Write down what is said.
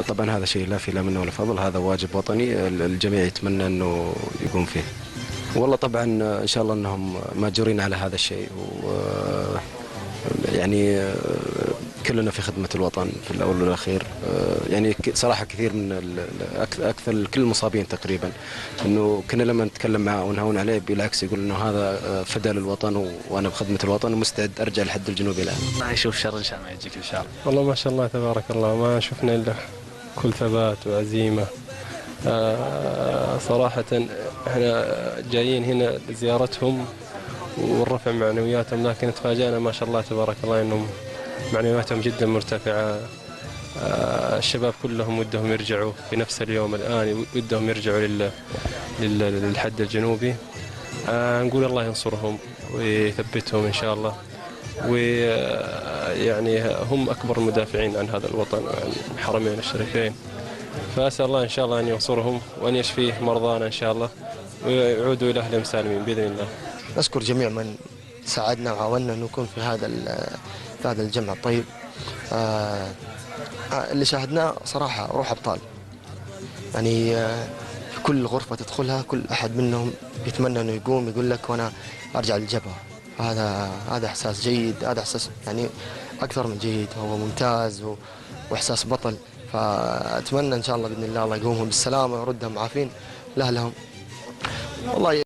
طبعا هذا شيء لا في لا منه ولا فضل، هذا واجب وطني الجميع يتمنى انه يقوم فيه. والله طبعا ان شاء الله انهم ماجورين على هذا الشيء، و يعني كلنا في خدمة الوطن في الأول والأخير. يعني صراحة كثير من أكثر كل المصابين تقريبا إنه كنا لما نتكلم معه ونهون عليه بالعكس يقول إنه هذا فداء للوطن وأنا بخدمة الوطن ومستعد أرجع لحد الجنوبي الآن. ما يشوف شر إن شاء الله ما يجيك إن شاء الله. والله ما شاء الله تبارك الله ما شفنا إلا كل ثبات وعزيمة. صراحة احنا جايين هنا لزيارتهم ورفع معنوياتهم، لكن تفاجأنا ما شاء الله تبارك الله انهم معنوياتهم جدا مرتفعة. الشباب كلهم ودهم يرجعوا في نفس اليوم الآن، ودهم يرجعوا للحد الجنوبي. نقول الله ينصرهم ويثبتهم إن شاء الله، ويعني هم أكبر المدافعين عن هذا الوطن وعن الحرمين الشريفين، فأسأل الله إن شاء الله أن ينصرهم وأن يشفيه مرضانا إن شاء الله ويعودوا إلى أهلهم سالمين بإذن الله. نشكر جميع من ساعدنا وعاوننا أن نكون في هذا الجمع الطيب. اللي شاهدناه صراحة روح أبطال، يعني في كل غرفة تدخلها كل أحد منهم يتمنى أنه يقوم يقول لك وأنا أرجع للجبهة. هذا إحساس جيد، هذا إحساس يعني أكثر من جيد، هو ممتاز وإحساس بطل. فأتمنى إن شاء الله بإذن الله يقومهم بالسلامة ويردهم عافين لأهلهم. والله